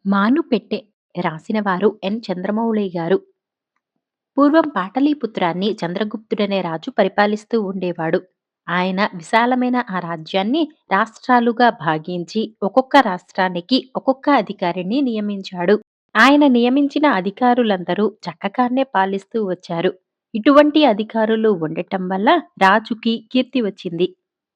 మానుపెట్టె రాసినవారు ఎన్. చంద్రమౌళి గారు. పూర్వం పాటలీపుత్రాన్ని చంద్రగుప్తుడనే రాజు పరిపాలిస్తూ ఉండేవాడు. ఆయన విశాలమైన ఆ రాజ్యాన్ని రాష్ట్రాలుగా భాగించి ఒక్కొక్క రాష్ట్రానికి ఒక్కొక్క అధికారిని నియమించాడు. ఆయన నియమించిన అధికారులందరూ చక్కగానే పాలిస్తూ వచ్చారు. ఇటువంటి అధికారులు ఉండటం వల్ల రాజుకి కీర్తి వచ్చింది.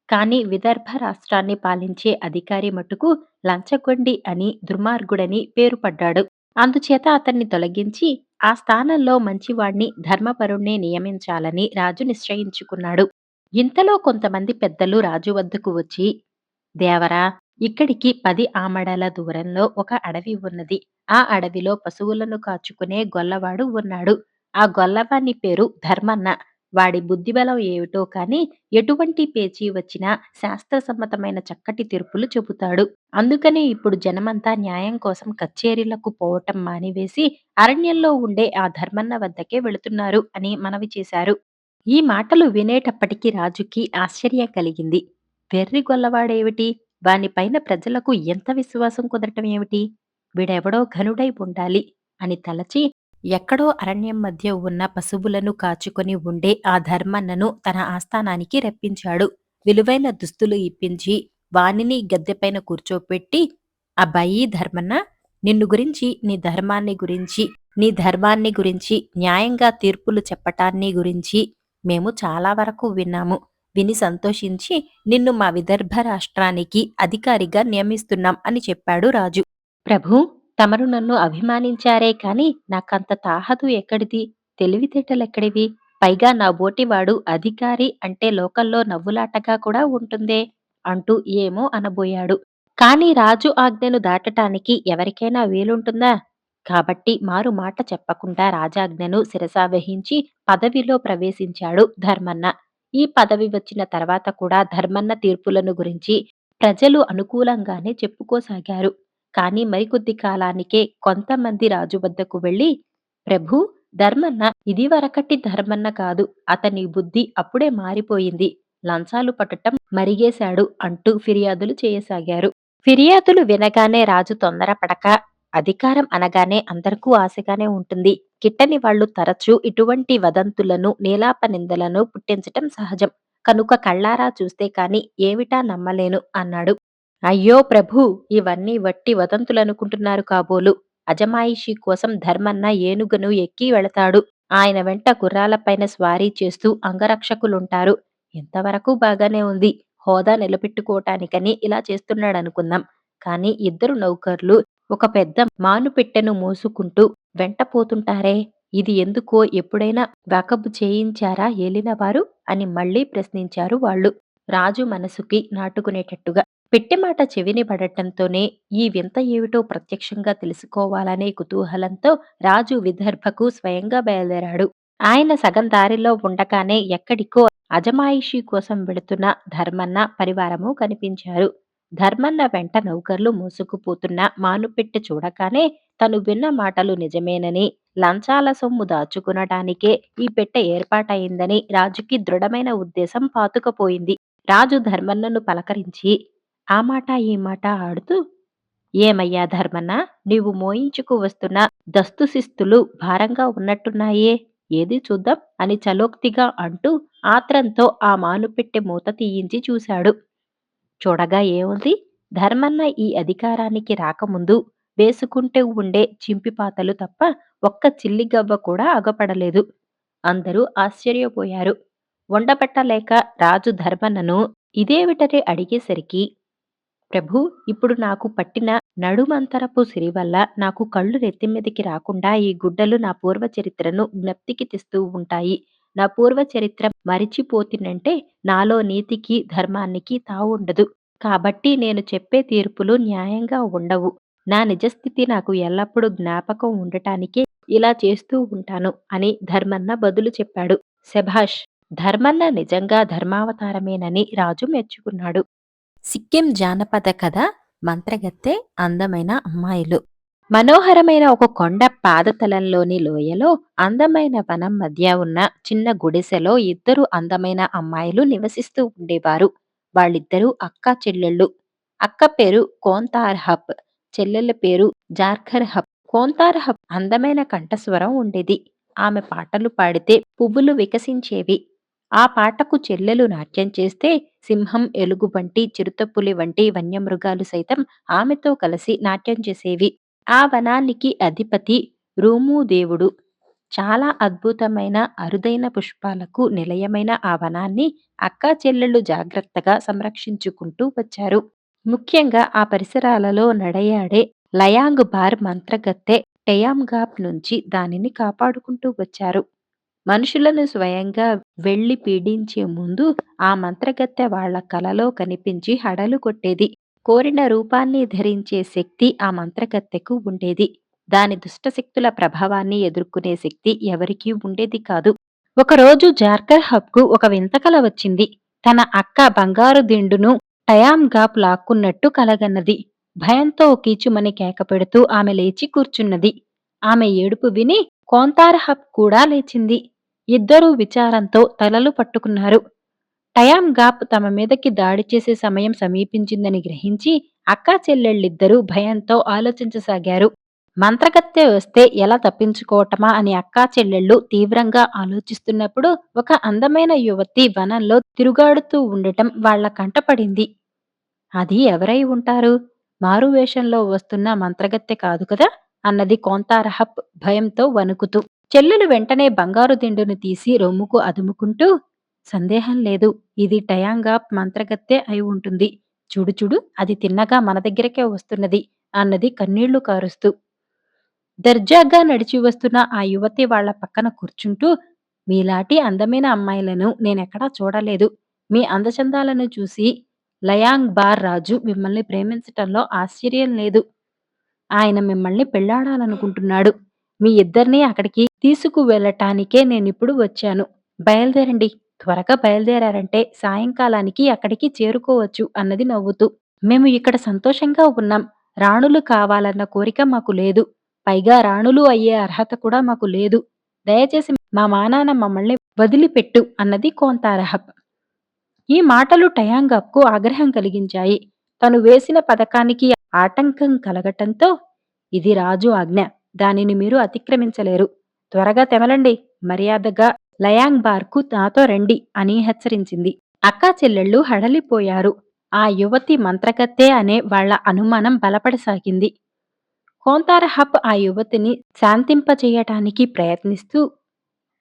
కానీ విదర్భ రాష్ట్రాన్ని పాలించే అధికారి మటుకు లంచగొండి అని దుర్మార్గుడని పేరు పడ్డాడు. అందుచేత అతన్ని తొలగించి ఆ స్థానంలో మంచివాణ్ణి ధర్మపరుణ్ణి నియమించాలని రాజు నిశ్చయించుకున్నాడు. ఇంతలో కొంతమంది పెద్దలు రాజు వద్దకు వచ్చి, దేవరా, ఇక్కడికి 10 ఆమడల దూరంలో ఒక అడవి ఉన్నది. ఆ అడవిలో పశువులను కాచుకునే గొల్లవాడు ఉన్నాడు. ఆ గొల్లవాని పేరు ధర్మన్న. వాడి బుద్ధిబలం ఏమిటో కాని ఎటువంటి పేచీ వచ్చినా శాస్త్రసమ్మతమైన చక్కటి తీర్పులు చెబుతాడు. అందుకని ఇప్పుడు జనమంతా న్యాయం కోసం కచేరీలకు పోవటం మానివేసి అరణ్యంలో ఉండే ఆ ధర్మన్న వద్దకే వెళుతున్నారు అని మనవి చేశారు. ఈ మాటలు వినేటప్పటికి రాజుకి ఆశ్చర్యం కలిగింది. వెర్రి గొల్లవాడేమిటి? వానిపైన ప్రజలకు ఎంత విశ్వాసం కుదరటం ఏమిటి? వీడెవడో ఘనుడై ఉండాలి అని తలచి ఎక్కడో అరణ్యం మధ్య ఉన్న పశువులను కాచుకొని ఉండే ఆ ధర్మన్నను తన ఆస్థానానికి రప్పించాడు. విలువైన దుస్తులు ఇప్పించి వానిని గద్దెపైన కూర్చోపెట్టి, అబ్బాయి ధర్మన్న, నిన్ను గురించి, నీ ధర్మాన్ని గురించి, న్యాయంగా తీర్పులు చెప్పటాన్ని గురించి మేము చాలా వరకు విన్నాము. విని సంతోషించి నిన్ను మా విదర్భ రాష్ట్రానికి అధికారిగా నియమిస్తున్నాం అని చెప్పాడు రాజు. ప్రభూ, తమరు నన్ను అభిమానించారే కాని నాకంత తాహతు ఎక్కడిది? తెలివితేటలెక్కడివి? పైగా నా బోటివాడు అధికారి అంటే లోకల్లో నవ్వులాటగా కూడా ఉంటుందే అంటూ ఏమో అనబోయాడు. కాని రాజు ఆజ్ఞను దాటటానికి ఎవరికైనా వీలుంటుందా? కాబట్టి మారు మాట చెప్పకుండా రాజాజ్ఞను శిరసావహించి పదవిలో ప్రవేశించాడు ధర్మన్న. ఈ పదవి వచ్చిన తర్వాత కూడా ధర్మన్న తీర్పులను గురించి ప్రజలు అనుకూలంగానే చెప్పుకోసాగారు. కానీ మరికొద్ది కాలానికే కొంతమంది రాజు వద్దకు వెళ్లి, ప్రభూ, ధర్మన్న ఇదివరకటి ధర్మన్న కాదు. అతని బుద్ధి అప్పుడే మారిపోయింది. లంచాలు పట్టటం మరిగేశాడు అంటూ ఫిర్యాదులు చేయసాగారు. ఫిర్యాదులు వినగానే రాజు తొందరపడక, అధికారం అనగానే అందరికీ ఆశగానే ఉంటుంది. గిట్టని వాళ్ళు తరచూ ఇటువంటి వదంతులను, నీలాపనిందలను పుట్టించటం సహజం. కనుక కళ్ళారా చూస్తే కాని ఏమిటా నమ్మలేను అన్నాడు. అయ్యో ప్రభూ, ఇవన్నీ వట్టి వదంతులనుకుంటున్నారు కాబోలు. అజమాయిషీ కోసం ధర్మన్న ఏనుగును ఎక్కి వెళతాడు. ఆయన వెంట గుర్రాలపైన స్వారీ చేస్తూ అంగరక్షకులుంటారు. ఇంతవరకు బాగానే ఉంది. హోదా నిలబెట్టుకోవటానికని ఇలా చేస్తున్నాడనుకుందాం. కాని ఇద్దరు నౌకర్లు ఒక పెద్ద మానుపెట్టెను మోసుకుంటూ వెంట పోతుంటారే, ఇది ఎందుకో ఎప్పుడైనా వాకబు చేయించారా ఏలినవారు అని మళ్ళీ ప్రశ్నించారు వాళ్ళు. రాజు మనసుకి నాటుకునేటట్టుగా. పెట్టెమాట చెవిని పడటంతోనే ఈ వింత ఏమిటో ప్రత్యక్షంగా తెలుసుకోవాలనే కుతూహలంతో రాజు విదర్భకు స్వయంగా బయలుదేరాడు. ఆయన సగం దారిలో ఉండగానే ఎక్కడికో అజమాయిషీ కోసం వెళుతున్న ధర్మన్న పరివారము కనిపించారు. ధర్మన్న వెంట నౌకర్లు మోసుకుపోతున్న మానుపెట్టె చూడగానే తను విన్న మాటలు నిజమేనని, లంచాల సొమ్ము దాచుకునటానికే ఈ పెట్టె ఏర్పాటయిందని రాజుకి దృఢమైన ఉద్దేశం పాతుకుపోయింది. రాజు ధర్మన్నను పలకరించి ఆ మాట ఈ మాట ఆడుతూ, ఏమయ్యా ధర్మన్న, నీవు మోయించుకు వస్తున్న దస్తుశిస్తులు భారంగా ఉన్నట్టున్నాయే, ఏది చూద్దాం అని చలోక్తిగా అంటూ ఆత్రంతో ఆ మానుపెట్టె మూత తీయించి చూశాడు. చూడగా ఏముంది? ధర్మన్న ఈ అధికారానికి రాకముందు వేసుకుంటూ ఉండే చింపిపాతలు తప్ప ఒక్క చిల్లిగవ్వ కూడా అగపడలేదు. అందరూ ఆశ్చర్యపోయారు. ఉండబట్టలేక రాజు ధర్మన్నను ఇదేమిటని అడిగేసరికి, ప్రభూ, ఇప్పుడు నాకు పట్టిన నడుమంతరపు సిరి వల్ల నాకు కళ్ళు నెత్తిమీదికి రాకుండా ఈ గుడ్డలు నా పూర్వ చరిత్రను జ్ఞప్తికి తెస్తూ ఉంటాయి. నా పూర్వ చరిత్ర మరిచిపోతినంటే నాలో నీతికి ధర్మానికి తావుండదు. కాబట్టి నేను చెప్పే తీర్పులు న్యాయంగా ఉండవు. నా నిజస్థితి నాకు ఎల్లప్పుడూ జ్ఞాపకం ఉండటానికే ఇలా చేస్తూ ఉంటాను అని ధర్మన్న బదులు చెప్పాడు. శభాష్! ధర్మన్న నిజంగా ధర్మావతారమేనని రాజు మెచ్చుకున్నాడు. సిక్కిం జానపద కథ మంత్రగత్తె అందమైన అమ్మాయిలు. మనోహరమైన ఒక కొండ పాదతలంలోని లోయలో అందమైన వనం మధ్య ఉన్న చిన్న గుడిసెలో ఇద్దరు అందమైన అమ్మాయిలు నివసిస్తూ ఉండేవారు. వాళ్ళిద్దరూ అక్కా చెల్లెళ్ళు. అక్క పేరు కోంతార్హప్. చెల్లెల పేరు జార్ఖర్ హబ్. కోంతార్ హబ్ అందమైన కంఠస్వరం ఉండేది. ఆమె పాటలు పాడితే పువ్వులు వికసించేవి. ఆ పాటకు చెల్లెలు నాట్యం చేస్తే సింహం, ఎలుగుబంటి, చిరుతపులి వంటి వన్యమృగాలు సైతం ఆమెతో కలిసి నాట్యం చేసేవి. ఆ వనానికి అధిపతి రూముదేవుడు. చాలా అద్భుతమైన అరుదైన పుష్పాలకు నిలయమైన ఆ వనాన్ని అక్కా చెల్లెళ్ళు జాగ్రత్తగా సంరక్షించుకుంటూ వచ్చారు. ముఖ్యంగా ఆ పరిసరాలలో నడయాడే లయాంగ్ బార్ మంత్రగత్తె టెయాంగాప్ నుంచి దానిని కాపాడుకుంటూ వచ్చారు. మనుషులను స్వయంగా వెళ్లి పీడించే ముందు ఆ మంత్రగత్తె వాళ్ళ కలలో కనిపించి హడలు కొట్టేది. కోరిన రూపాన్ని ధరించే శక్తి ఆ మంత్రగత్తెకు ఉండేది. దాని దుష్టశక్తుల ప్రభావాన్ని ఎదుర్కొనే శక్తి ఎవరికీ ఉండేది కాదు. ఒకరోజు జార్కర్ హబ్కు ఒక వింత కల వచ్చింది. తన అక్క బంగారు దిండును టయాంగాప్ లాక్కున్నట్టు కలగన్నది. భయంతో కీచుమని కేకపెడుతూ ఆమె లేచి కూర్చున్నది. ఆమె ఏడుపు విని కోంతారహబ్ కూడా లేచింది. ఇద్దరూ విచారంతో తలలు పట్టుకున్నారు. టయాంగాప్ తమ మీదకి దాడి చేసే సమయం సమీపించిందని గ్రహించి అక్కా చెల్లెళ్ళిద్దరూ భయంతో ఆలోచించసాగారు. మంత్రగత్తె వస్తే ఎలా తప్పించుకోవటమా అని అక్కా చెల్లెళ్ళు తీవ్రంగా ఆలోచిస్తున్నప్పుడు ఒక అందమైన యువతి వనంలో తిరుగాడుతూ ఉండటం వాళ్ళ కంటపడింది. అది ఎవరై ఉంటారు? మారువేషంలో వస్తున్న మంత్రగత్తె కాదు కదా? అన్నది కోంతారహప్ భయంతో వణుకుతూ. చెల్లెలు వెంటనే బంగారు దిండును తీసి రొమ్ముకు అదుముకుంటూ, సందేహం లేదు, ఇది టయాంగాప్ మంత్రగత్తె అయి ఉంటుంది. చూడు చూడు, అది తిన్నగా మన దగ్గరకే వస్తున్నది అన్నది కన్నీళ్లు కారుస్తూ. దర్జాగా నడిచి వస్తున్న ఆ యువతి వాళ్ళ పక్కన కూర్చుంటూ, మీలాటి అందమైన అమ్మాయిలను నేనెక్కడా చూడలేదు. మీ అందచందాలను చూసి లయాంగ్ బార్ రాజు మిమ్మల్ని ప్రేమించటంలో ఆశ్చర్యం లేదు. ఆయన మిమ్మల్ని పెళ్లాడాలనుకుంటున్నాడు. మీ ఇద్దరినీ అక్కడికి తీసుకువెళ్ళటానికే నేనిప్పుడు వచ్చాను. బయలుదేరండి. త్వరగా బయలుదేరారంటే సాయంకాలానికి అక్కడికి చేరుకోవచ్చు అన్నది నవ్వుతూ. మేము ఇక్కడ సంతోషంగా ఉన్నాం. రాణులు కావాలన్న కోరిక మాకు లేదు. పైగా రాణులు అయ్యే అర్హత కూడా మాకు లేదు. దయచేసి మా మానాన మమ్మల్ని వదిలిపెట్టు అన్నది కోంతారహబ్. ఈ మాటలు టయాంగాప్కు ఆగ్రహం కలిగించాయి. తను వేసిన పథకానికి ఆటంకం కలగటంతో, ఇది రాజు ఆజ్ఞ. దానిని మీరు అతిక్రమించలేరు. త్వరగా తెమలండి. మర్యాదగా లయాంగ్ బార్కు నాతో రండి అని హెచ్చరించింది. అక్కా చెల్లెళ్ళు హడలిపోయారు. ఆ యువతి మంత్రగత్తె అనే వాళ్ళ అనుమానం బలపడసాగింది. కోంతారహబ్ ఆ యువతిని శాంతింపచేయటానికి ప్రయత్నిస్తూ,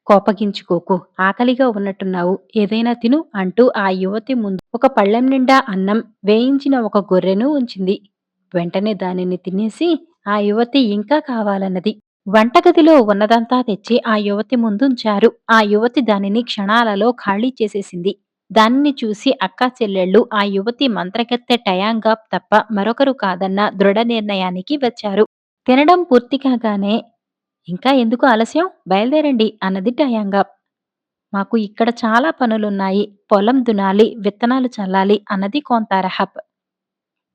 కోపగించుకోకు, ఆకలిగా ఉన్నట్టున్నావు, ఏదైనా తిను అంటూ ఆ యువతి ముందు ఒక పళ్ళెం నిండా అన్నం, వేయించిన ఒక గొర్రెను ఉంచింది. వెంటనే దానిని తినేసి ఆ యువతి ఇంకా కావాలన్నది. వంటగదిలో ఉన్నదంతా తెచ్చి ఆ యువతి ముందుంచారు. ఆ యువతి దానిని క్షణాలలో ఖాళీ చేసేసింది. దానిని చూసి అక్కా చెల్లెళ్ళు ఆ యువతి మంత్రగత్తె టయాంగాప్ తప్ప మరొకరు కాదన్న దృఢ నిర్ణయానికి వచ్చారు. తినడం పూర్తి కాగానే, ఇంకా ఎందుకు ఆలస్యం, బయలుదేరండి అన్నది టయాంగాప్. మాకు ఇక్కడ చాలా పనులున్నాయి. పొలం దునాలి, విత్తనాలు చల్లాలి అన్నది కోంతారహబ్.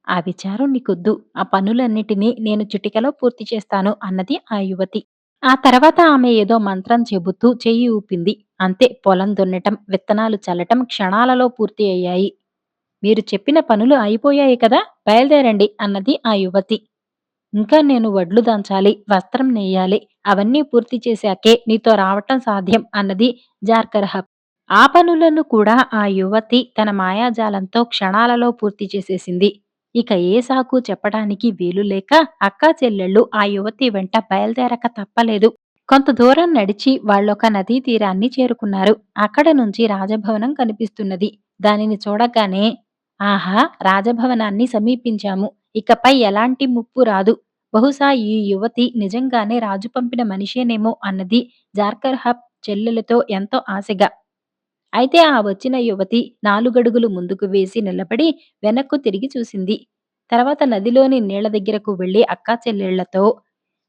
ఆ విచారం నీకొద్దు. ఆ పనులన్నిటినీ నేను చిటికెలో పూర్తి చేస్తాను అన్నది ఆ యువతి. ఆ తర్వాత ఆమె ఏదో మంత్రం చెబుతూ చెయ్యి ఊపింది. అంతే, పొలం దున్నటం, విత్తనాలు చల్లటం క్షణాలలో పూర్తి అయ్యాయి. మీరు చెప్పిన పనులు అయిపోయాయి కదా, బయలుదేరండి అన్నది ఆ యువతి. ఇంకా నేను వడ్లు దంచాలి, వస్త్రం నెయ్యాలి. అవన్నీ పూర్తి చేశాకే నీతో రావటం సాధ్యం అన్నది జార్కరహబ్. ఆ పనులను కూడా ఆ యువతి తన మాయాజాలంతో క్షణాలలో పూర్తి చేసేసింది. ఇక ఏ సాకు చెప్పడానికి వీలు లేక అక్కా చెల్లెళ్ళు ఆ యువతి వెంట బయలుదేరక తప్పలేదు. కొంత దూరం నడిచి వాళ్ళొక నదీ తీరాన్ని చేరుకున్నారు. అక్కడ నుంచి రాజభవనం కనిపిస్తున్నది. దానిని చూడగానే, ఆహా, రాజభవనాన్ని సమీపించాము. ఇకపై ఎలాంటి ముప్పు రాదు. బహుశా ఈ యువతి నిజంగానే రాజు పంపిన మనిషేనేమో అన్నది జార్కర్హబ్ చెల్లెలతో ఎంతో ఆశగా. అయితే ఆ వచ్చిన యువతి నాలుగడుగులు ముందుకు వేసి నిలబడి వెనక్కు తిరిగి చూసింది. తర్వాత నదిలోని నీళ్ల దగ్గరకు వెళ్లి అక్కా చెల్లెళ్లతో,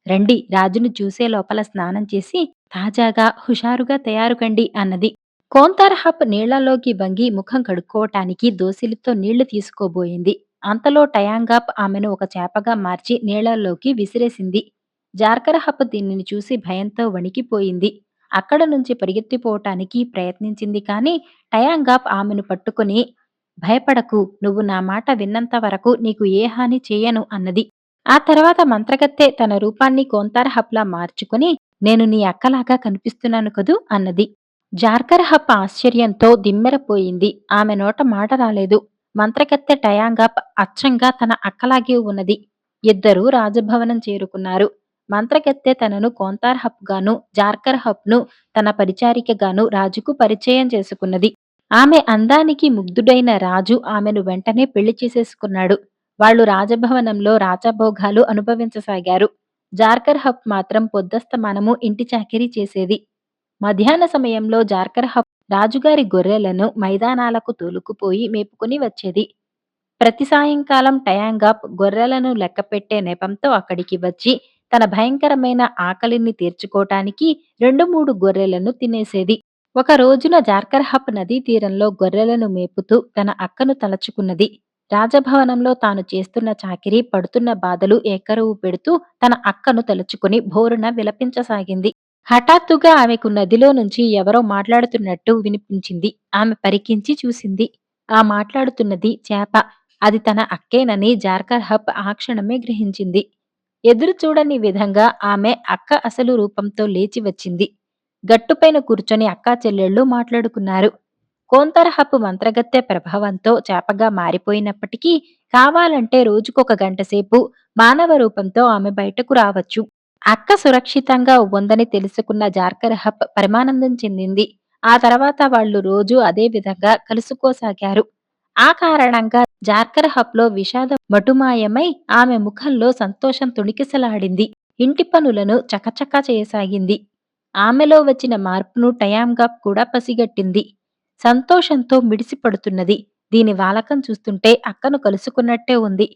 రండి, రాజును చూసే లోపల స్నానం చేసి తాజాగా హుషారుగా తయారుకండి అన్నది. కోంతార్హబ్ నీళ్లలోకి వంగి ముఖం కడుక్కోవటానికి దోసిలితో నీళ్లు తీసుకోబోయింది. అంతలో టయాంగాప్ ఆమెను ఒక చేపగా మార్చి నీళ్లలోకి విసిరేసింది. జార్కరహబ్ దీనిని చూసి భయంతో వణికిపోయింది. అక్కడ నుంచి పరిగెత్తిపోవటానికి ప్రయత్నించింది కాని టయాంగాప్ ఆమెను పట్టుకుని, భయపడకు, నువ్వు నా మాట విన్నంత వరకు నీకు ఏ హాని చెయ్యను అన్నది. ఆ తర్వాత మంత్రగత్తె తన రూపాన్ని కోంతారహప్లా మార్చుకుని, నేను నీ అక్కలాగా కనిపిస్తున్నాను కదూ అన్నది. జార్కరహప్ ఆశ్చర్యంతో దిమ్మెరపోయింది. ఆమె నోట మాట రాలేదు. మంత్రగత్తె టయాంగాప్ అచ్చంగా తన అక్కలాగే ఉన్నది. ఇద్దరూ రాజభవనం చేరుకున్నారు. మంత్రగత్తె తనను కోంతార్హప్ గాను, జార్కర్హప్ ను తన పరిచారికగాను రాజుకు పరిచయం చేసుకున్నది. ఆమె అందానికి ముగ్ధుడైన రాజు ఆమెను వెంటనే పెళ్లి చేసేసుకున్నాడు. వాళ్ళు రాజభవనంలో రాజభోగాలు అనుభవించసాగారు. జార్కర్హప్ మాత్రం పొద్దస్తమానము ఇంటి చాకిరీ చేసేది. మధ్యాహ్న సమయంలో జార్కర్హప్ రాజుగారి గొర్రెలను మైదానాలకు తోలుకుపోయి మేపుకుని వచ్చేది. ప్రతి సాయంకాలం టయాంగాప్ గొర్రెలను లెక్కపెట్టే నెపంతో అక్కడికి వచ్చి తన భయంకరమైన ఆకలిని తీర్చుకోటానికి 2-3 గొర్రెలను తినేసేది. ఒక రోజున జార్కర్హప్ నదీ తీరంలో గొర్రెలను మేపుతూ తన అక్కను తలచుకున్నది. రాజభవనంలో తాను చేస్తున్న చాకిరీ, పడుతున్న బాధలు ఏకరువు పెడుతూ తన అక్కను తలుచుకుని భోరున విలపించసాగింది. హఠాత్తుగా ఆమెకు నదిలో నుంచి ఎవరో మాట్లాడుతున్నట్టు వినిపించింది. ఆమె పరికించి చూసింది. ఆ మాట్లాడుతున్నది చేప. అది తన అక్కేనని జార్కర్హప్ ఆ క్షణమే గ్రహించింది. ఎదురు చూడని విధంగా ఆమె అక్క అసలు రూపంతో లేచి వచ్చింది. గట్టుపైన కూర్చొని అక్కా చెల్లెళ్ళు మాట్లాడుకున్నారు. కోంతరహపు మంత్రగత్తె ప్రభావంతో చేపగా మారిపోయినప్పటికీ కావాలంటే రోజుకొక గంటసేపు మానవ రూపంతో ఆమె బయటకు రావచ్చు. అక్క సురక్షితంగా ఉందని తెలుసుకున్న జార్కరహప్ పరమానందం చెందింది. ఆ తర్వాత వాళ్ళు రోజూ అదే విధంగా కలుసుకోసాగారు. ఆ కారణంగా జార్కరహప్లో విషాదం మటుమాయమై ఆమె ముఖంలో సంతోషం తొణికిసలాడింది. ఇంటి పనులను చకచకా చేయసాగింది. ఆమెలో వచ్చిన మార్పును టయాంగాప్ కూడా పసిగట్టింది. సంతోషంతో మిడిసిపడుతున్నది. దీని వాలకం చూస్తుంటే అక్కను కలుసుకున్నట్టే ఉంది.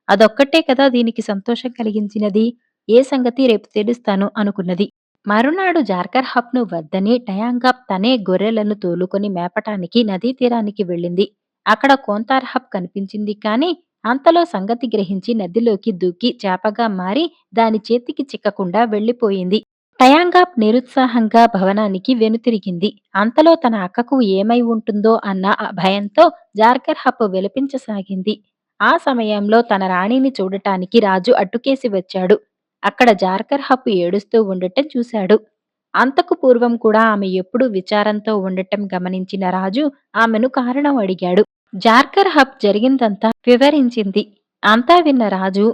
అదొక్కటే కదా దీనికి సంతోషం కలిగించినది. ఏ సంగతి రేపు తెలుస్తాను అనుకున్నది. మరునాడు జార్కర్హప్ను వద్దని టయాంగాప్ తనే గొర్రెలను తోలుకొని మేపటానికి నదీ తీరానికి వెళ్ళింది. అక్కడ కోంతార్హప్ కనిపించింది కాని అంతలో సంగతి గ్రహించి నదిలోకి దూకి చేపగా మారి దాని చేతికి చిక్కకుండా వెళ్లిపోయింది. టయాంగాప్ నిరుత్సాహంగా భవనానికి వెనుతిరిగింది. అంతలో తన అక్కకు ఏమై ఉంటుందో అన్న ఆ భయంతో జార్కర్హప్ విలపించసాగింది. ఆ సమయంలో తన రాణిని చూడటానికి రాజు అటుకేసి వచ్చాడు. అక్కడ జార్కర్హప్ ఏడుస్తూ ఉండటం చూశాడు. అంతకు పూర్వం కూడా ఆమె ఎప్పుడూ విచారంతో ఉండటం గమనించిన రాజు ఆమెను కారణం అడిగాడు. జార్కర్హప్ జరిగిందంతా వివరించింది. అంతా విన్న రాజు,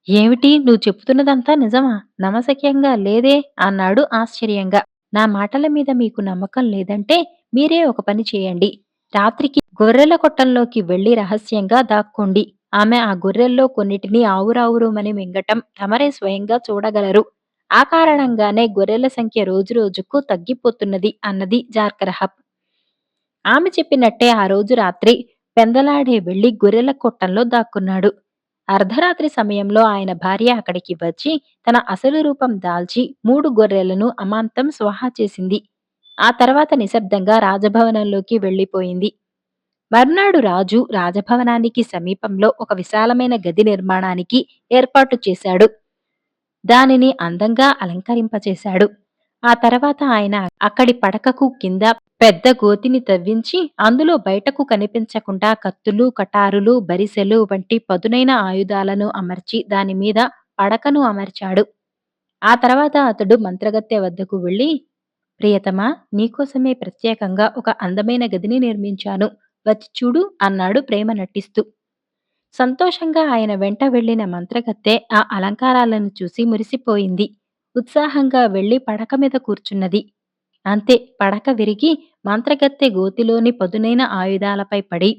ఏమిటి నువ్వు చెప్తున్నదంతా నిజమా? నమ్మశక్యంగా లేదే అన్నాడు ఆశ్చర్యంగా. నా మాటల మీద మీకు నమ్మకం లేదంటే మీరే ఒక పని చేయండి. రాత్రికి గొర్రెల కొట్టంలోకి వెళ్లి రహస్యంగా దాక్కోండి. ఆమె ఆ గొర్రెల్లో కొన్నిటిని ఆవురావురుమని మింగటం తమరే స్వయంగా చూడగలరు. ఆ కారణంగానే గొర్రెల సంఖ్య రోజురోజుకు తగ్గిపోతున్నది అన్నది జార్కరహప్. ఆమె చెప్పినట్టే ఆ రోజు రాత్రి పెందలాడే వెళ్లి గొర్రెల కొట్టంలో దాక్కున్నాడు. అర్ధరాత్రి సమయంలో ఆయన భార్య అక్కడికి వచ్చి తన అసలు రూపం దాల్చి 3 గొర్రెలను అమాంతం స్వాహా చేసింది. ఆ తర్వాత నిశ్శబ్దంగా రాజభవనంలోకి వెళ్లిపోయింది. మర్నాడు రాజు రాజభవనానికి సమీపంలో ఒక విశాలమైన గది నిర్మాణానికి ఏర్పాటు చేశాడు. దానిని అందంగా అలంకరింపచేశాడు. ఆ తర్వాత ఆయన అక్కడి పడకకు కింద పెద్ద గోతిని తవ్వించి అందులో బయటకు కనిపించకుండా కత్తులు, కటారులు, బరిసెలు వంటి పదునైన ఆయుధాలను అమర్చి దానిమీద పడకను అమర్చాడు. ఆ తర్వాత అతడు మంత్రగత్తె వద్దకు వెళ్లి, ప్రియతమా, నీకోసమే ప్రత్యేకంగా ఒక అందమైన గదిని నిర్మించాను. వచ్చి చూడు అన్నాడు ప్రేమ నటిస్తూ. సంతోషంగా ఆయన వెంట వెళ్లిన మంత్రగత్తె ఆ అలంకారాలను చూసి మురిసిపోయింది. ఉత్సాహంగా వెళ్లి పడక మీద కూర్చున్నది. అంతే, పడక విరిగి మంత్రగత్తె గోతిలోని పదునైన ఆయుధాలపై పడి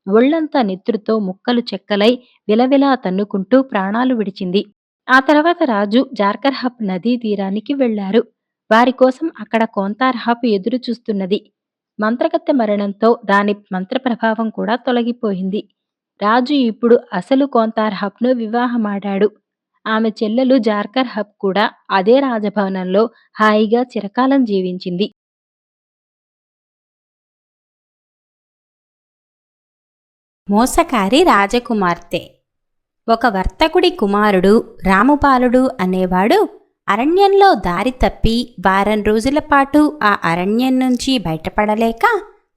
ఒళ్లంతా నెత్తురుతో ముక్కలు చెక్కలై విలవిలా తన్నుకుంటూ ప్రాణాలు విడిచింది. ఆ తర్వాత రాజు జార్కర్హప్ నదీ తీరానికి వెళ్లారు. వారి కోసం అక్కడ కోంతార్హప్ ఎదురు చూస్తున్నది. మంత్రగత్తె మరణంతో దాని మంత్ర ప్రభావం కూడా తొలగిపోయింది. రాజు ఇప్పుడు అసలు కోంతార్హప్ను వివాహమాడాడు. ఆమె చెల్లెలు జార్కర్హప్ కూడా అదే రాజభవనంలో హాయిగా చిరకాలం జీవించింది. మోసకారి రాజకుమార్తె. ఒక వర్తకుడి కుమారుడు రాముపాలుడు అనేవాడు అరణ్యంలో దారి తప్పి వారం రోజుల పాటు ఆ అరణ్యం నుంచి బయటపడలేక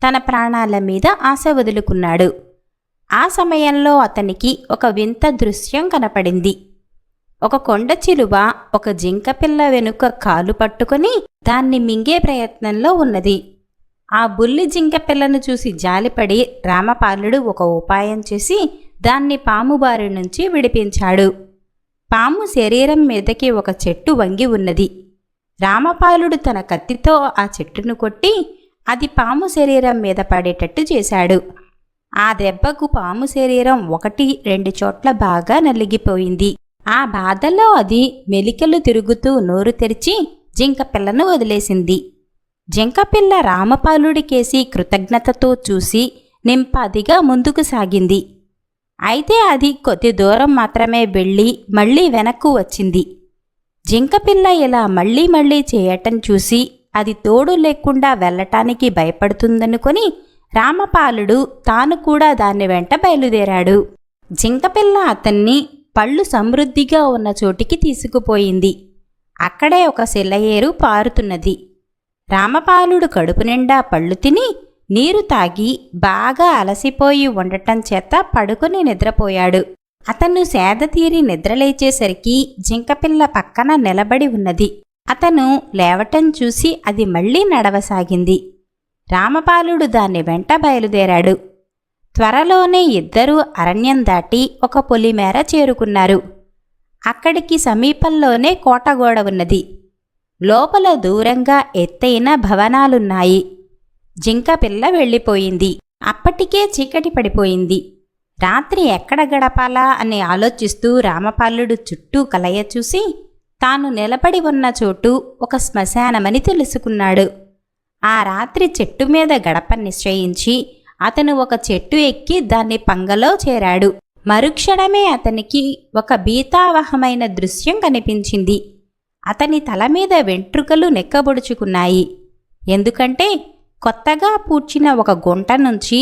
తన ప్రాణాల మీద ఆశ వదులుకున్నాడు. ఆ సమయంలో అతనికి ఒక వింత దృశ్యం కనపడింది. ఒక కొండ చిలువ ఒక జింకపిల్ల వెనుక కాలు పట్టుకుని దాన్ని మింగే ప్రయత్నంలో ఉన్నది. ఆ బుల్లి జింకపిల్లను చూసి జాలిపడి రామపాలుడు ఒక ఉపాయం చేసి దాన్ని పాము బారి నుంచి విడిపించాడు. పాము శరీరం మీదకి ఒక చెట్టు వంగి ఉన్నది. రామపాలుడు తన కత్తితో ఆ చెట్టును కొట్టి అది పాము శరీరం మీద పడేటట్టు చేశాడు. ఆ దెబ్బకు పాము శరీరం 1-2 చోట్ల బాగా నలిగిపోయింది. ఆ బాధలో అది మెలికలు తిరుగుతూ నోరు తెరిచి జింకపిల్లను వదిలేసింది. జింకపిల్ల రామపాలుడికేసి కృతజ్ఞతతో చూసి నింపాదిగా ముందుకు సాగింది. అయితే అది కొద్ది దూరం మాత్రమే వెళ్ళి మళ్ళీ వెనక్కు వచ్చింది. జింకపిల్ల ఇలా మళ్ళీ మళ్ళీ చేయటం చూసి అది తోడు లేకుండా వెళ్ళటానికి భయపడుతుందనుకొని రామపాలుడు తాను కూడా దాన్ని వెంట బయలుదేరాడు. జింకపిల్ల అతన్ని పళ్ళు సమృద్ధిగా ఉన్న చోటికి తీసుకుపోయింది. అక్కడే ఒక సెలయేరు పారుతున్నది. రామపాలుడు కడుపు నిండా పళ్ళు తిని నీరు తాగి బాగా అలసిపోయి ఉండటం చేత పడుకుని నిద్రపోయాడు. అతను సేద తీరి నిద్రలేచేసరికి జింకపిల్ల పక్కన నిలబడి ఉన్నది. అతను లేవటం చూసి అది మళ్ళీ నడవసాగింది. రామపాలుడు దాన్ని వెంట బయలుదేరాడు. త్వరలోనే ఇద్దరూ అరణ్యం దాటి ఒక పొలిమేర చేరుకున్నారు. అక్కడికి సమీపంలోనే కోటగోడ ఉన్నది. లోపల దూరంగా ఎత్తైన భవనాలున్నాయి. జింకపిల్ల వెళ్ళిపోయింది. అప్పటికే చీకటి పడిపోయింది. రాత్రి ఎక్కడ గడపాలా అని ఆలోచిస్తూ రామపాలుడు చుట్టూ కలయ చూసి తాను నిలబడి ఉన్న చోటు ఒక శ్మశానమని తెలుసుకున్నాడు. ఆ రాత్రి చెట్టు మీద గడప నిశ్చయించి అతను ఒక చెట్టు ఎక్కి దాన్ని పంగలో చేరాడు. మరుక్షణమే అతనికి ఒక భీతావహమైన దృశ్యం కనిపించింది. అతని తల మీద వెంట్రుకలు నెక్కబొడుచుకున్నాయి. ఎందుకంటే కొత్తగా పూడ్చిన ఒక గుంట నుంచి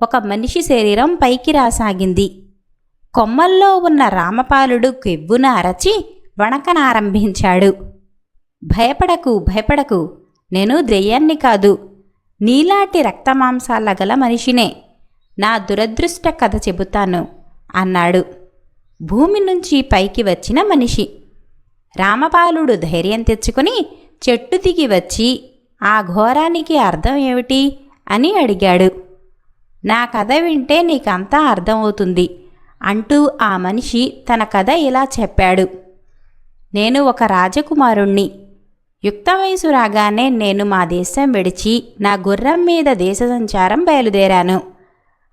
ఒక మనిషి శరీరం పైకి రాసాగింది. కొమ్మల్లో ఉన్న రామపాలుడు కెవ్వున అరచి వణకనారంభించాడు. భయపడకు, భయపడకు, నేను దెయ్యాన్ని కాదు, నీలాంటి రక్తమాంసాల గల మనిషినే. నా దురదృష్ట కథ చెబుతాను అన్నాడు. భూమి నుంచి పైకి వచ్చిన మనిషి. రామపాలుడు ధైర్యం తెచ్చుకుని చెట్టు దిగి వచ్చి ఆ ఘోరానికి అర్థం ఏమిటి అని అడిగాడు. నా కథ వింటే నీకంతా అర్థమవుతుంది అంటూ ఆ మనిషి తన కథ ఇలా చెప్పాడు. నేను ఒక రాజకుమారుణ్ణి. యుక్త వయసు రాగానే నేను మా దేశం విడిచి నా గుర్రం మీద దేశ సంచారం బయలుదేరాను.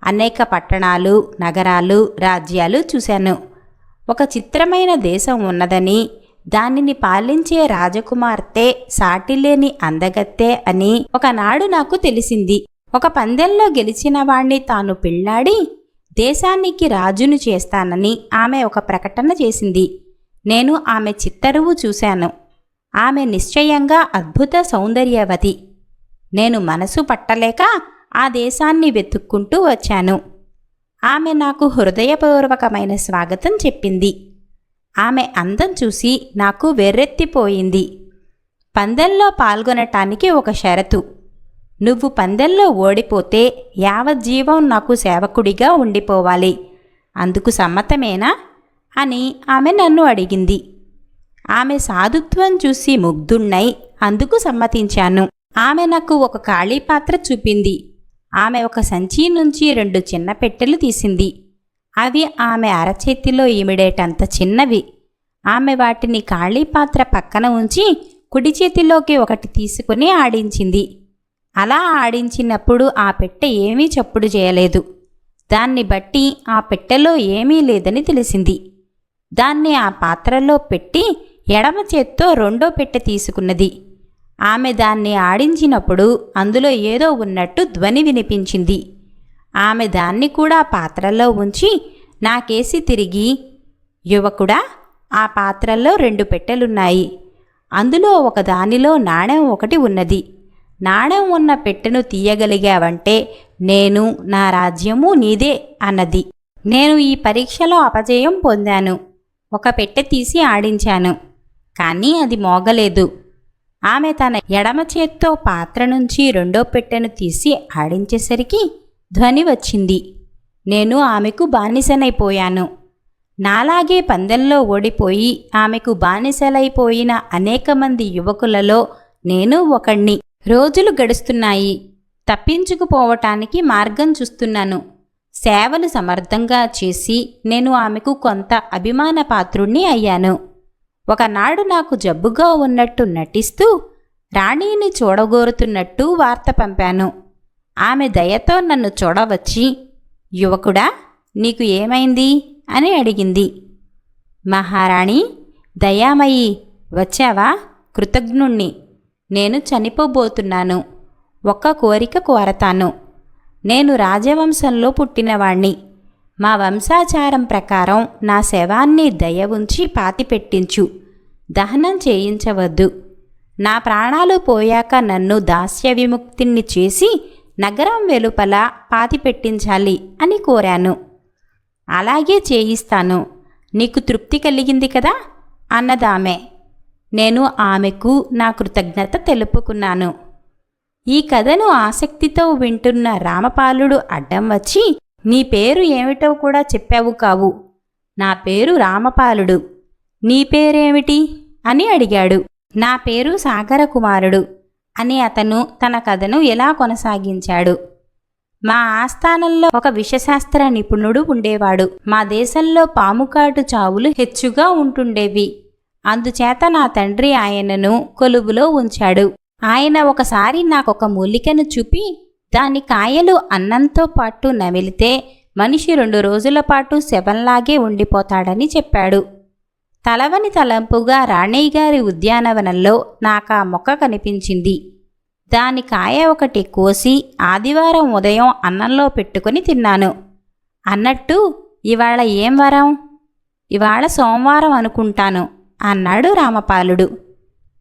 అనేక పట్టణాలు, నగరాలు, రాజ్యాలు చూశాను. ఒక చిత్రమైన దేశం ఉన్నదని, దానిని పాలించే రాజకుమార్తె సాటిలేని అందగత్తె అని ఒకనాడు నాకు తెలిసింది. ఒక పందెంలో గెలిచిన వాణ్ణి తాను పెళ్లాడి దేశానికి రాజును చేస్తానని ఆమె ఒక ప్రకటన చేసింది. నేను ఆమె చిత్తరువు చూశాను. ఆమె నిశ్చయంగా అద్భుత సౌందర్యవతి. నేను మనసు పట్టలేక ఆ దేశాన్ని వెతుక్కుంటూ వచ్చాను. ఆమె నాకు హృదయపూర్వకమైన స్వాగతం చెప్పింది. ఆమె అందం చూసి నాకు వెర్రెత్తిపోయింది. పందెంలో పాల్గొనటానికి ఒక షరతు. నువ్వు పందెంలో ఓడిపోతే యావజ్జీవం నాకు సేవకుడిగా ఉండిపోవాలి. అందుకు సమ్మతమేనా అని ఆమె నన్ను అడిగింది. ఆమె సాధుత్వం చూసి ముగ్ధుణ్ణై అందుకు సమ్మతించాను. ఆమె నాకు ఒక ఖాళీ పాత్ర చూపింది. ఆమె ఒక సంచి నుంచి 2 చిన్న పెట్టెలు తీసింది. అవి ఆమె అరచేతిలో ఇమిడేటంత చిన్నవి. ఆమె వాటిని ఖాళీ పాత్ర పక్కన ఉంచి కుడి చేతిలోకి ఒకటి తీసుకుని ఆడించింది. అలా ఆడించినప్పుడు ఆ పెట్టె ఏమీ చప్పుడు చేయలేదు. దాన్ని బట్టి ఆ పెట్టెలో ఏమీ లేదని తెలిసింది. దాన్ని ఆ పాత్రలో పెట్టి ఎడమ చేత్తో 2వ పెట్టె తీసుకున్నది. ఆమె దాన్ని ఆడించినప్పుడు అందులో ఏదో ఉన్నట్టు ధ్వని వినిపించింది. ఆమె దాన్ని కూడా పాత్రలో ఉంచి నాకేసి తిరిగి, యువకుడా, ఆ పాత్రలో 2 పెట్టెలున్నాయి. అందులో ఒక దానిలో నాణెం ఒకటి ఉన్నది. నాణెం ఉన్న పెట్టెను తీయగలిగావంటే నేను, నా రాజ్యము నీదే అన్నది. నేను ఈ పరీక్షలో అపజయం పొందాను. ఒక పెట్టె తీసి ఆడించాను, కానీ అది మోగలేదు. ఆమె తన ఎడమ చేత్తో పాత్ర నుంచి 2వ పెట్టెను తీసి ఆడించేసరికి ధ్వని వచ్చింది. నేను ఆమెకు బానిసనైపోయాను. నాలాగే పందెంలో ఓడిపోయి ఆమెకు బానిసలైపోయిన అనేక మంది యువకులలో నేను ఒకణ్ణి. రోజులు గడుస్తున్నాయి. తప్పించుకుపోవటానికి మార్గం చూస్తున్నాను. సేవలు సమర్థంగా చేసి నేను ఆమెకు కొంత అభిమాన పాత్రుణ్ణి అయ్యాను. ఒకనాడు నాకు జబ్బుగా ఉన్నట్టు నటిస్తూ రాణిని చూడగోరుతున్నట్టు వార్త పంపాను. ఆమె దయతో నన్ను చూడవచ్చి, యువకుడా, నీకు ఏమైంది అని అడిగింది. మహారాణి, దయామయి, వచ్చావా? కృతజ్ఞుణ్ణి. నేను చనిపోబోతున్నాను. ఒక్క కోరిక కోరతాను. నేను రాజవంశంలో పుట్టినవాణ్ణి. మా వంశాచారం ప్రకారం నా శవాన్ని దయ ఉంచి పాతిపెట్టించు. దహనం చేయించవద్దు. నా ప్రాణాలు పోయాక నన్ను దాస్య విముక్తిని చేసి నగరం వెలుపల పాతిపెట్టించాలి అని కోరాను. అలాగే చేయిస్తాను. నీకు తృప్తి కలిగింది కదా అన్నదామె. నేను ఆమెకు నా కృతజ్ఞత తెలుపుకున్నాను. ఈ కథను ఆసక్తితో వింటున్న రామపాలుడు అడ్డం వచ్చి, నీ పేరు ఏమిటో కూడా చెప్పావు కావు. నా పేరు రామపాలుడు. నీ పేరేమిటి అని అడిగాడు. నా పేరు సాగరకుమారుడు అని అతను తన కథను ఎలా కొనసాగించాడు. మా ఆస్థానంలో ఒక విషశాస్త్ర నిపుణుడు ఉండేవాడు. మా దేశంలో పాముకాటు చావులు హెచ్చుగా ఉంటుండేవి. అందుచేత నా తండ్రి ఆయనను కొలువులో ఉంచాడు. ఆయన ఒకసారి నాకొక మూలికను చూపి, దాని కాయలు అన్నంతో పాటు నమిలితే మనిషి 2 రోజుల పాటు శవంలాగే ఉండిపోతాడని చెప్పాడు. తలవని తలంపుగా రాణయ్యగారి ఉద్యానవనంలో నాకా మొక్క కనిపించింది. దాని కాయ ఒకటి కోసి ఆదివారం ఉదయం అన్నంలో పెట్టుకుని తిన్నాను. అన్నట్టు ఇవాళ ఏం వారం? ఇవాళ సోమవారం అనుకుంటాను అన్నాడు రామపాలుడు.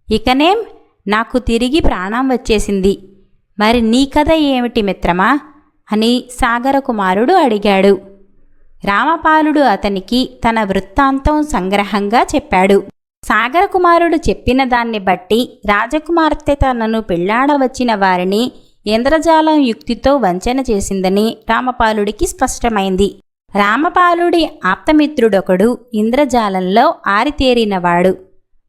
ఇకనేం, నాకు తిరిగి ప్రాణం వచ్చేసింది. మరి నీ కథ ఏమిటి మిత్రమా అని సాగరకుమారుడు అడిగాడు. రామపాలుడు అతనికి తన వృత్తాంతం సంగ్రహంగా చెప్పాడు. సాగరకుమారుడు చెప్పిన దాన్ని బట్టి రాజకుమార్తె తనను పెళ్లాడవచ్చిన వారిని ఇంద్రజాలం యుక్తితో వంచన చేసిందని రామపాలుడికి స్పష్టమైంది. రామపాలుడి ఆప్తమిత్రుడొకడు ఇంద్రజాలంలో ఆరితేరినవాడు.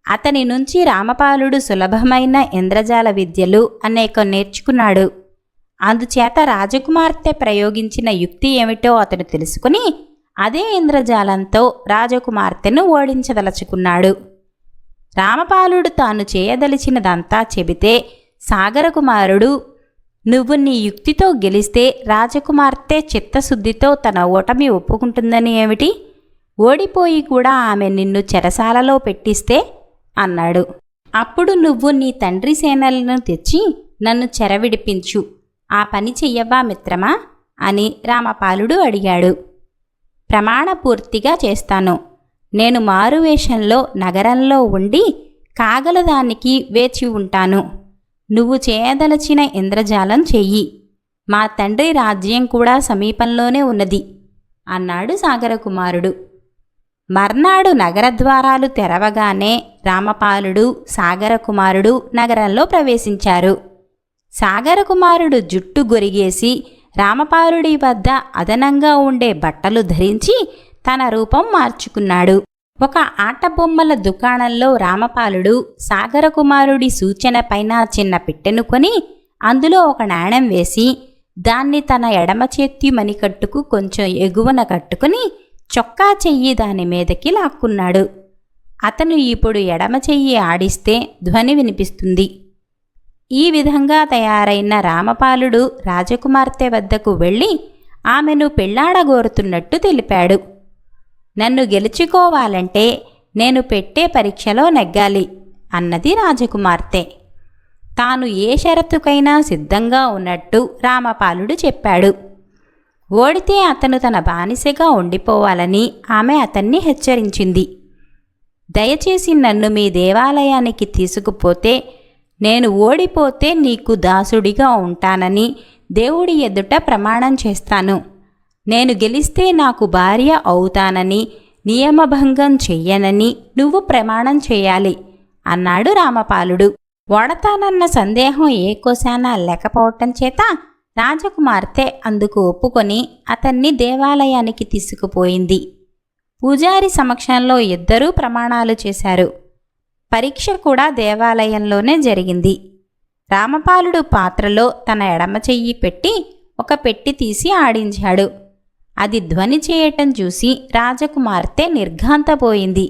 అతని నుంచి రామపాలుడు సులభమైన ఇంద్రజాల విద్యలు అనేకం నేర్చుకున్నాడు. అందుచేత రాజకుమార్తె ప్రయోగించిన యుక్తి ఏమిటో అతను తెలుసుకుని అదే ఇంద్రజాలంతో రాజకుమార్తెను ఓడించదలుచుకున్నాడు. రామపాలుడు తాను చేయదలిచినదంతా చెబితే సాగరకుమారుడు, నువ్వు నీ యుక్తితో గెలిస్తే రాజకుమార్తె చిత్తశుద్ధితో తన ఓటమి ఒప్పుకుంటుందని ఏమిటి? ఓడిపోయి కూడా ఆమె నిన్ను చెరసాలలో పెట్టిస్తే అన్నాడు. అప్పుడు నువ్వు నీ తండ్రి సేనలను తెచ్చి నన్ను చెరవిడిపించు. ఆ పని చెయ్యవా మిత్రమా అని రామపాలుడు అడిగాడు. ప్రమాణపూర్తిగా చేస్తాను. నేను మారువేషంలో నగరంలో ఉండి కాగలదానికి వేచి ఉంటాను. నువ్వు చేయదలచిన ఇంద్రజాలం చెయ్యి. మా తండ్రి రాజ్యం కూడా సమీపంలోనే ఉన్నది అన్నాడు సాగరకుమారుడు. మర్నాడు నగరద్వారాలు తెరవగానే రామపాలుడు, సాగరకుమారుడు నగరంలో ప్రవేశించారు. సాగరకుమారుడు జుట్టు గొరిగేసి రామపాలుడి వద్ద అదనంగా ఉండే బట్టలు ధరించి తన రూపం మార్చుకున్నాడు. ఒక ఆటబొమ్మల దుకాణంలో రామపాలుడు సాగరకుమారుడి సూచన పైన చిన్న పెట్టెను కొని అందులో ఒక నాణెం వేసి దాన్ని తన ఎడమ చేతి మణికట్టుకు కొంచెం ఎగువన కట్టుకుని చొక్కా చెయ్యి దాని మీదకి లాక్కున్నాడు. అతను ఇప్పుడు ఎడమ చెయ్యి ఆడిస్తే ధ్వని వినిపిస్తుంది. ఈ విధంగా తయారైన రామపాలుడు రాజకుమార్తె వద్దకు వెళ్ళి ఆమెను పెళ్లాడగోరుతున్నట్టు తెలిపాడు. నన్ను గెలుచుకోవాలంటే నేను పెట్టే పరీక్షలో నెగ్గాలి అన్నది రాజకుమార్తె. తాను ఏ షరతుకైనా సిద్ధంగా ఉన్నట్టు రామపాలుడు చెప్పాడు. ఓడితే అతను తన బానిసగా ఉండిపోవాలని ఆమె అతన్ని హెచ్చరించింది. దయచేసి నన్ను మీ దేవాలయానికి తీసుకుపోతే నేను ఓడిపోతే నీకు దాసుడిగా ఉంటానని దేవుడి ఎదుట ప్రమాణం చేస్తాను. నేను గెలిస్తే నాకు భార్య అవుతానని, నియమభంగం చెయ్యనని నువ్వు ప్రమాణం చేయాలి అన్నాడు రామపాలుడు. ఓడతానన్న సందేహం ఏ కోశానా లేకపోవటం చేత రాజకుమార్తె అందుకు ఒప్పుకొని అతన్ని దేవాలయానికి తీసుకుపోయింది. పూజారి సమక్షంలో ఇద్దరూ ప్రమాణాలు చేశారు. పరీక్ష కూడా దేవాలయంలోనే జరిగింది. రామపాలుడు పాత్రలో తన ఎడమ చెయ్యి పెట్టి ఒక పెట్టి తీసి ఆడించాడు. అది ధ్వని చేయటం చూసి రాజకుమార్తె నిర్ఘాంతపోయింది.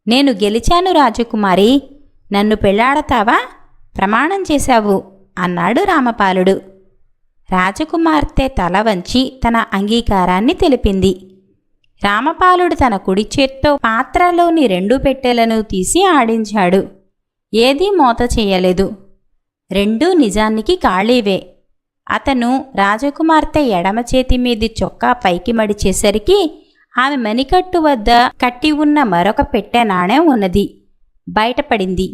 నేను గెలిచాను రాజకుమారి, నన్ను పెళ్లాడతావా? ప్రమాణం చేశావు అన్నాడు రామపాలుడు. రాజకుమార్తె తల వంచి తన అంగీకారాన్ని తెలిపింది. రామపాలుడు తన కుడి చేత్తో పాత్రలోని 2 పెట్టెలను తీసి ఆడించాడు. ఏదీ మోత చేయలేదు. 2 నిజానికి ఖాళీవే. అతను రాజకుమార్తె ఎడమ చేతి మీది చొక్కా పైకి మడిచేసరికి ఆమె మణికట్టు వద్ద కట్టి ఉన్న మరొక పెట్టె నాణెం ఉన్నది. బయటపడింది.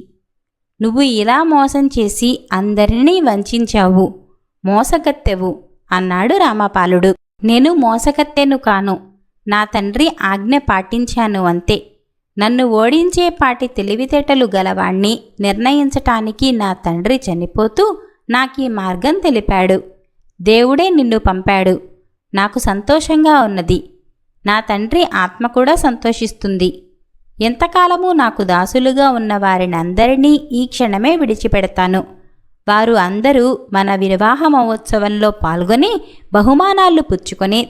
నువ్వు ఇలా మోసం చేసి అందరినీ వంచావు, మోసగత్తెవు అన్నాడు రామపాలుడు. నేను మోసగత్తెను కాను, నా తండ్రి ఆజ్ఞ పాటించాను అంతే. నన్ను ఓడించేపాటి తెలివితేటలు గలవాణ్ణి నిర్ణయించటానికి నా తండ్రి చనిపోతూ నాకీ మార్గం తెలిపాడు. దేవుడే నిన్ను పంపాడు. నాకు సంతోషంగా ఉన్నది. నా తండ్రి ఆత్మ కూడా సంతోషిస్తుంది. ఎంతకాలమూ నాకు దాసులుగా ఉన్న వారినందరినీ ఈ క్షణమే విడిచిపెడతాను. వారు అందరూ మన వివాహ మహోత్సవంలో పాల్గొని బహుమానాలు పుచ్చుకొని